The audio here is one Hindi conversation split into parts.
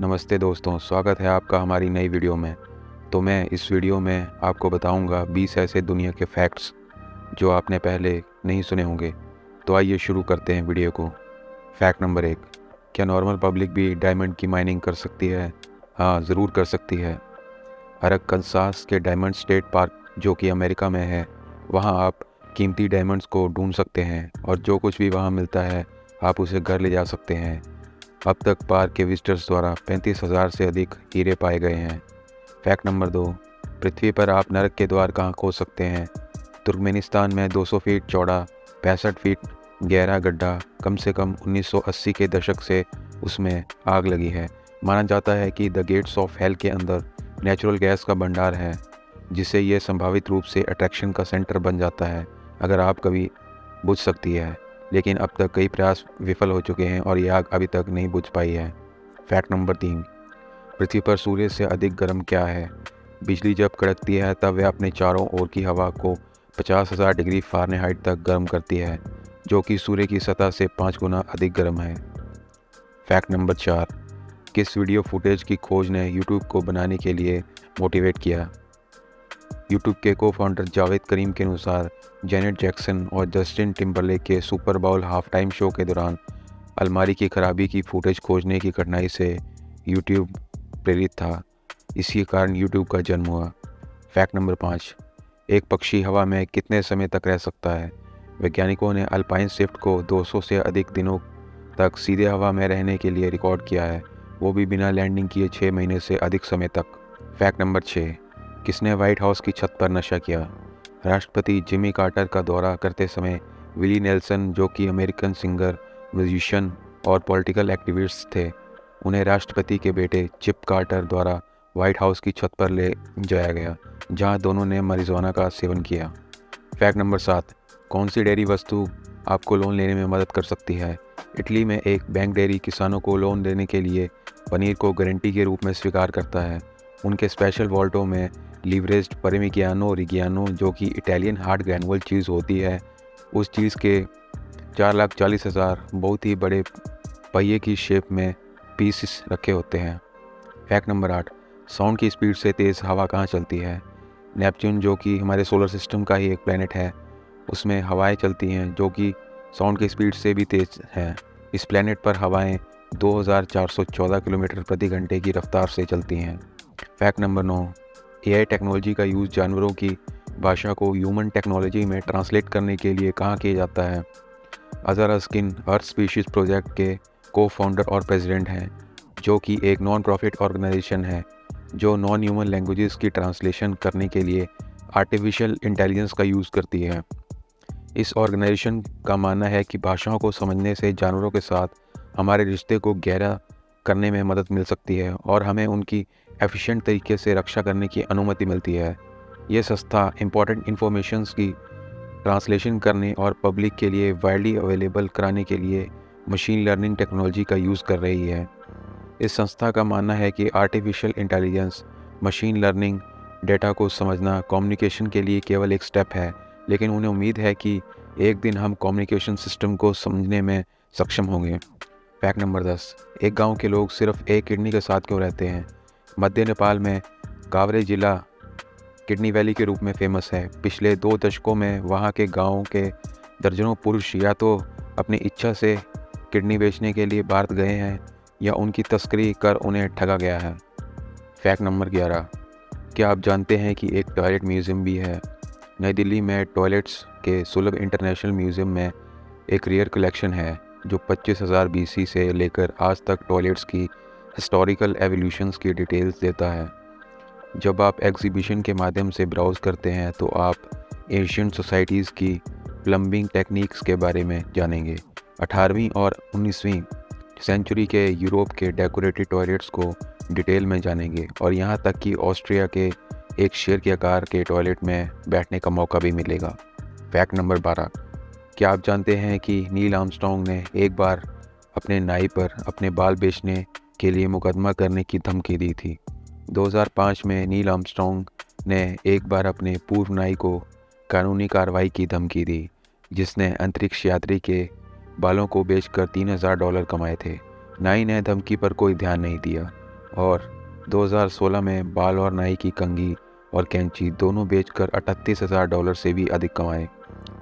नमस्ते दोस्तों, स्वागत है आपका हमारी नई वीडियो में। तो मैं इस वीडियो में आपको बताऊंगा 20 ऐसे दुनिया के फैक्ट्स जो आपने पहले नहीं सुने होंगे। तो आइए शुरू करते हैं वीडियो को। फैक्ट नंबर 1, क्या नॉर्मल पब्लिक भी डायमंड की माइनिंग कर सकती है? हाँ, ज़रूर कर सकती है। अरकानसास के डायमंड स्टेट पार्क जो कि अमेरिका में है, वहाँ आप कीमती डायमंड्स को ढूंढ सकते हैं और जो कुछ भी वहाँ मिलता है आप उसे घर ले जा सकते हैं। अब तक पार्क के विजिटर्स द्वारा 35,000 से अधिक हीरे पाए गए हैं। फैक्ट नंबर 2, पृथ्वी पर आप नरक के द्वार कहाँ खोज सकते हैं? तुर्कमेनिस्तान में 200 फीट चौड़ा 65 फीट गहरा गड्ढा, कम से कम 1980 के दशक से उसमें आग लगी है। माना जाता है कि द गेट्स ऑफ हेल के अंदर नेचुरल गैस का भंडार है, जिससे यह संभावित रूप से अट्रैक्शन का सेंटर बन जाता है अगर आप कभी बुझ सकती है। लेकिन अब तक कई प्रयास विफल हो चुके हैं और यह आग अभी तक नहीं बुझ पाई है। फैक्ट नंबर 3, पृथ्वी पर सूर्य से अधिक गर्म क्या है? बिजली जब कड़कती है तब वह अपने चारों ओर की हवा को 50,000 डिग्री फ़ारेनहाइट तक गर्म करती है, जो कि सूर्य की सतह से 5 गुना अधिक गर्म है। फैक्ट नंबर 4, किस वीडियो फुटेज की खोज ने यूट्यूब को बनाने के लिए मोटिवेट किया? यूट्यूब के को फाउंडर जावेद करीम के अनुसार जेनेट जैक्सन और जस्टिन टिम्बरलेक के super bowl half time show के दौरान अलमारी की खराबी की फुटेज खोजने की कठिनाई से यूट्यूब प्रेरित था। इसी कारण यूट्यूब का जन्म हुआ। फैक्ट नंबर 5, एक पक्षी हवा में कितने समय तक रह सकता है? वैज्ञानिकों ने अल्पाइन स्विफ्ट को 200 से अधिक दिनों तक सीधे हवा में रहने के लिए रिकॉर्ड किया है, वो भी बिना लैंडिंग किए 6 महीने से अधिक समय तक। फैक्ट नंबर 6, किसने व्हाइट हाउस की छत पर नशा किया? राष्ट्रपति जिमी कार्टर का दौरा करते समय विली नेल्सन, जो कि अमेरिकन सिंगर, म्यूजिशियन और पॉलिटिकल एक्टिविस्ट थे, उन्हें राष्ट्रपति के बेटे चिप कार्टर द्वारा व्हाइट हाउस की छत पर ले जाया गया, जहां दोनों ने marijuana का सेवन किया। फैक्ट नंबर 7, कौन सी डेयरी वस्तु आपको लोन लेने में मदद कर सकती है? इटली में एक बैंक डेयरी किसानों को लोन देने के लिए पनीर को गारंटी के रूप में स्वीकार करता है। उनके स्पेशल वॉल्टों में लीवरेज्ड परमिगियानो रिगियानो, जो कि इटालियन हार्ड ग्रैनुअल चीज़ होती है, उस चीज़ के 4,40,000 बहुत ही बड़े पहिए की शेप में पीसेस रखे होते हैं। फैक्ट नंबर 8, साउंड की स्पीड से तेज़ हवा कहाँ चलती है? नेपच्यून, जो कि हमारे सोलर सिस्टम का ही एक प्लैनेट है, उसमें हवाएं चलती हैं जो कि साउंड की स्पीड से भी तेज़ हैं। इस प्लैनेट पर हवाएं 2,414 किलोमीटर प्रति घंटे की रफ्तार से चलती हैं। फैक्ट नंबर 9, एआई टेक्नोलॉजी का यूज़ जानवरों की भाषा को ह्यूमन टेक्नोलॉजी में ट्रांसलेट करने के लिए कहाँ किया जाता है? अज़हर रस्किन अर्थ स्पीशीज़ प्रोजेक्ट के को फाउंडर और प्रेसिडेंट हैं, जो कि एक नॉन प्रॉफिट ऑर्गेनाइजेशन है जो नॉन ह्यूमन लैंग्वेजेस की ट्रांसलेशन करने के लिए आर्टिफिशियल इंटेलिजेंस का यूज़ करती है। इस ऑर्गेनाइजेशन का मानना है कि भाषाओं को समझने से जानवरों के साथ हमारे रिश्ते को गहरा करने में मदद मिल सकती है और हमें उनकी एफिशिएंट तरीके से रक्षा करने की अनुमति मिलती है। ये संस्था इम्पॉर्टेंट इन्फॉर्मेशंस की ट्रांसलेशन करने और पब्लिक के लिए वाइडली अवेलेबल कराने के लिए मशीन लर्निंग टेक्नोलॉजी का यूज़ कर रही है। इस संस्था का मानना है कि artificial intelligence, machine learning data को समझना कम्युनिकेशन के लिए केवल एक स्टेप है, लेकिन उन्हें उम्मीद है कि एक दिन हम कम्युनिकेशन सिस्टम को समझने में सक्षम होंगे। फैक्ट नंबर 10, एक गांव के लोग सिर्फ एक किडनी के साथ क्यों रहते हैं? मध्य नेपाल में कावरे जिला किडनी वैली के रूप में फेमस है। पिछले 2 दशकों में वहां के गांव के दर्जनों पुरुष या तो अपनी इच्छा से किडनी बेचने के लिए भारत गए हैं या उनकी तस्करी कर उन्हें ठगा गया है। फैक्ट नंबर 11, क्या आप जानते हैं कि एक टॉयलेट म्यूज़ियम भी है? नई दिल्ली में टॉयलेट्स के सुलभ इंटरनेशनल म्यूज़ियम में एक रेयर कलेक्शन है जो 25,000 BC से लेकर आज तक टॉयलेट्स की हिस्टोरिकल एवोल्यूशंस की डिटेल्स देता है। जब आप एग्जीबिशन के माध्यम से ब्राउज़ करते हैं तो आप एशियंट सोसाइटीज़ की प्लम्बिंग टेक्निक्स के बारे में जानेंगे। 18वीं और 19वीं सेंचुरी के यूरोप के डेकोरेटेड टॉयलेट्स को डिटेल में जानेंगे और यहाँ तक कि ऑस्ट्रिया के एक शेर के आकार के टॉयलेट में बैठने का मौका भी मिलेगा। फैक्ट नंबर 12, क्या आप जानते हैं कि नील आर्मस्ट्रॉन्ग ने एक बार अपने नाई पर अपने बाल बेचने के लिए मुकदमा करने की धमकी दी थी? 2005 में नील आर्मस्ट्रॉन्ग ने एक बार अपने पूर्व नाई को कानूनी कार्रवाई की धमकी दी, जिसने अंतरिक्ष यात्री के बालों को बेचकर $3,000 कमाए थे। नाई ने धमकी पर कोई ध्यान नहीं दिया। और 2016 में बाल और नाई की कंघी और कैंची दोनों बेचकर $38,000 से भी अधिक कमाए।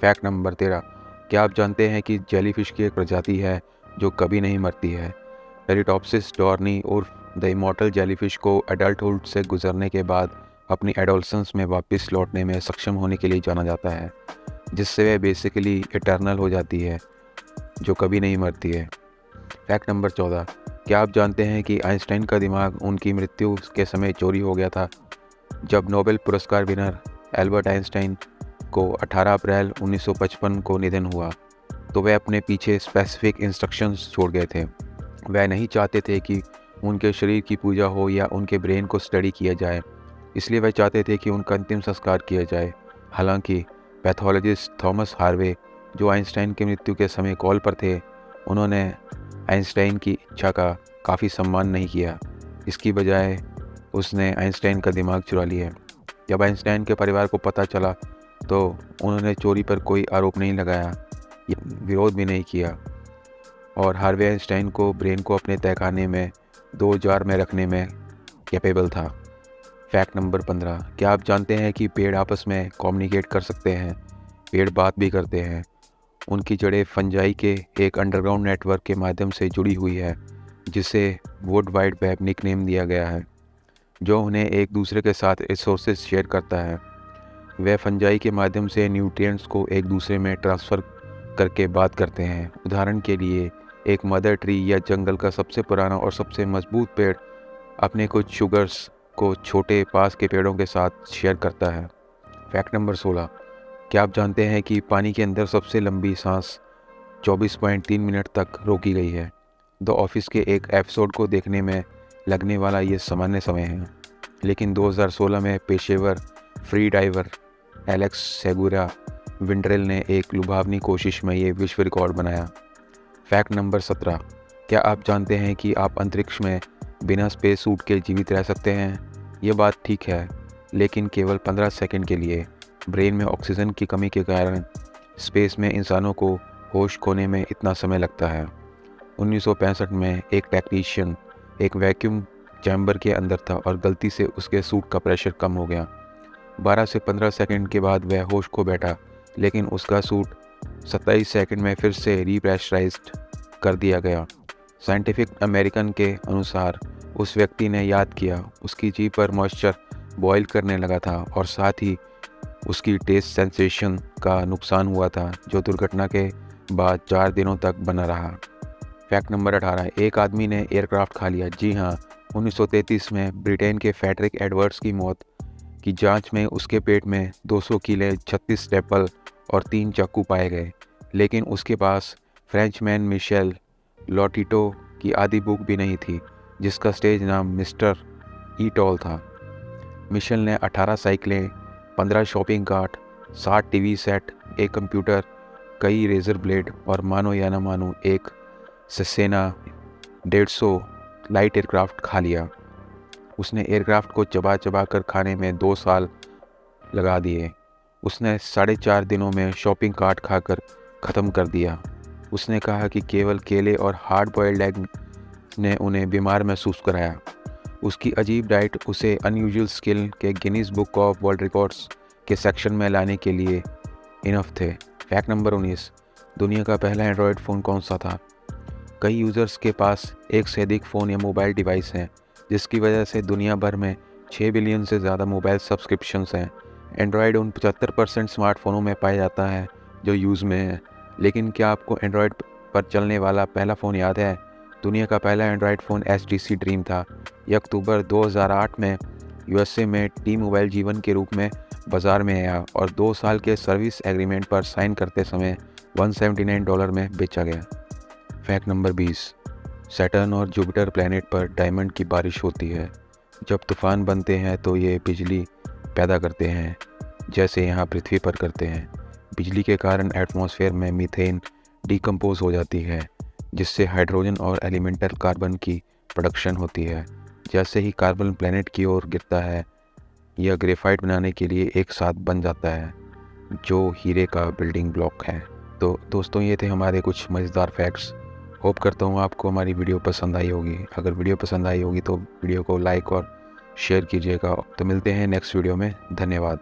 फैक्ट नंबर 13, क्या आप जानते हैं कि जेलीफिश की एक प्रजाति है जो कभी नहीं मरती है? टेरिटॉप्सिस डॉर्नी उर्फ द इमॉर्टल जेलीफिश को एडल्टहुड से गुजरने के बाद अपनी एडोलसेंस में वापस लौटने में सक्षम होने के लिए जाना जाता है, जिससे वह बेसिकली इटर्नल हो जाती है, जो कभी नहीं मरती है। फैक्ट नंबर 14, क्या आप जानते हैं कि आइंस्टाइन का दिमाग उनकी मृत्यु के समय चोरी हो गया था? जब नोबेल पुरस्कार विनर एल्बर्ट आइंस्टाइन को 18 अप्रैल 1955 को निधन हुआ, तो वह अपने पीछे स्पेसिफिक इंस्ट्रक्शंस छोड़ गए थे। वह नहीं चाहते थे कि उनके शरीर की पूजा हो या उनके ब्रेन को स्टडी किया जाए, इसलिए वह चाहते थे कि उनका अंतिम संस्कार किया जाए। हालांकि पैथोलॉजिस्ट थॉमस हार्वे, जो आइंस्टाइन की मृत्यु के समय कॉल पर थे, उन्होंने आइंस्टाइन की इच्छा का काफ़ी सम्मान नहीं किया। इसकी बजाय उसने आइंस्टाइन का दिमाग चुरा लिया। जब आइंस्टाइन के परिवार को पता चला तो उन्होंने चोरी पर कोई आरोप नहीं लगाया या विरोध भी नहीं किया, और हार्वे आइंस्टाइन को ब्रेन को अपने तहखाने में 2 जार में रखने में कैपेबल था। फैक्ट नंबर 15, क्या आप जानते हैं कि पेड़ आपस में कम्युनिकेट कर सकते हैं? पेड़ बात भी करते हैं। उनकी जड़ें फंजाई के एक अंडरग्राउंड नेटवर्क के माध्यम से जुड़ी हुई है, जिसे वर्ल्ड वाइड वेब निकनेम दिया गया है, जो उन्हें एक दूसरे के साथ रिसोर्सेज शेयर करता है। वे फंजाई के माध्यम से न्यूट्रिएंट्स को एक दूसरे में ट्रांसफ़र करके बात करते हैं। उदाहरण के लिए, एक मदर ट्री या जंगल का सबसे पुराना और सबसे मजबूत पेड़ अपने कुछ शुगर्स को छोटे पास के पेड़ों के साथ शेयर करता है। फैक्ट नंबर 16, क्या आप जानते हैं कि पानी के अंदर सबसे लंबी सांस 24.3 मिनट तक रोकी गई है? द ऑफिस के एक एपिसोड को देखने में लगने वाला ये सामान्य समय है, लेकिन 2016 में पेशेवर फ्री डाइवर एलेक्स सेगुरा विंड्रेल ने एक लुभावनी कोशिश में ये विश्व रिकॉर्ड बनाया। फैक्ट नंबर 17, क्या आप जानते हैं कि आप अंतरिक्ष में बिना स्पेस सूट के जीवित रह सकते हैं? ये बात ठीक है, लेकिन केवल 15 सेकंड के लिए। ब्रेन में ऑक्सीजन की कमी के कारण स्पेस में इंसानों को होश खोने में इतना समय लगता है। 1965 में एक टेक्नीशियन एक वैक्यूम चैम्बर के अंदर था और गलती से उसके सूट का प्रेशर कम हो गया। 12 से 15 सेकंड के बाद वह होश खो बैठा, लेकिन उसका सूट 27 सेकंड में फिर से रीप्रेशराइज्ड कर दिया गया। साइंटिफिक अमेरिकन के अनुसार उस व्यक्ति ने याद किया उसकी जीभ पर मॉइस्चर बॉयल करने लगा था और साथ ही उसकी टेस्ट सेंसेशन का नुकसान हुआ था, जो दुर्घटना के बाद 4 दिनों तक बना रहा। फैक्ट नंबर 18, एक आदमी ने एयरक्राफ्ट खा लिया। जी हाँ, 1933 में ब्रिटेन के फ्रेडरिक एडवर्ड्स की मौत की जांच में उसके पेट में 200 कीले, 36 स्टेपल और 3 चाकू पाए गए, लेकिन उसके पास फ्रेंचमैन मिशेल लॉटिटो की आधी बुक भी नहीं थी, जिसका स्टेज नाम मिस्टर ईटॉल था। मिशेल ने 18 साइकिलें, 15 शॉपिंग कार्ट, 60 टीवी सेट, एक कंप्यूटर, कई रेजर ब्लेड और मानो या न मानो एक सेसेना 150 लाइट एयरक्राफ्ट खा लिया। उसने एयरक्राफ्ट को चबा चबा कर खाने में 2 साल लगा दिए। उसने 4.5 दिनों में शॉपिंग कार्ट खाकर ख़त्म कर दिया। उसने कहा कि केवल केले और हार्ड बॉयल्ड एग ने उन्हें बीमार महसूस कराया। उसकी अजीब डाइट उसे अनयूजुअल स्किल के Guinness book of world records के सेक्शन में लाने के लिए इनफ थे। फैक्ट नंबर 19, दुनिया का पहला एंड्रॉयड फ़ोन कौन सा था? कई यूज़र्स के पास एक से अधिक फ़ोन या मोबाइल डिवाइस हैं, जिसकी वजह से दुनिया भर में 6 बिलियन से ज़्यादा मोबाइल सब्सक्रिप्शंस हैं। एंड्रॉयड उन 75% स्मार्टफोनों में पाया जाता है जो यूज़ में है। लेकिन क्या आपको एंड्रॉयड पर चलने वाला पहला फ़ोन याद है? दुनिया का पहला एंड्रॉयड फ़ोन HTC ड्रीम था। यह अक्टूबर 2008 में USA में टी मोबाइल जीवन के रूप में बाज़ार में आया और 2 साल के सर्विस एग्रीमेंट पर साइन करते समय $179 में बेचा गया। फैक्ट नंबर 20, सैटर्न और जुपिटर प्लैनेट पर डायमंड की बारिश होती है। जब तूफ़ान बनते हैं तो ये बिजली पैदा करते हैं, जैसे यहाँ पृथ्वी पर करते हैं। बिजली के कारण एटमॉस्फेयर में मीथेन डिकम्पोज हो जाती है, जिससे हाइड्रोजन और एलिमेंटल कार्बन की प्रोडक्शन होती है। जैसे ही कार्बन प्लैनेट की ओर गिरता है, यह ग्रेफाइट बनाने के लिए एक साथ बन जाता है, जो हीरे का बिल्डिंग ब्लॉक है। तो दोस्तों, ये थे हमारे कुछ मज़ेदार फैक्ट्स। होप करता हूँ आपको हमारी वीडियो पसंद आई होगी। अगर वीडियो पसंद आई होगी तो वीडियो को लाइक और शेयर कीजिएगा। तो मिलते हैं नेक्स्ट वीडियो में। धन्यवाद।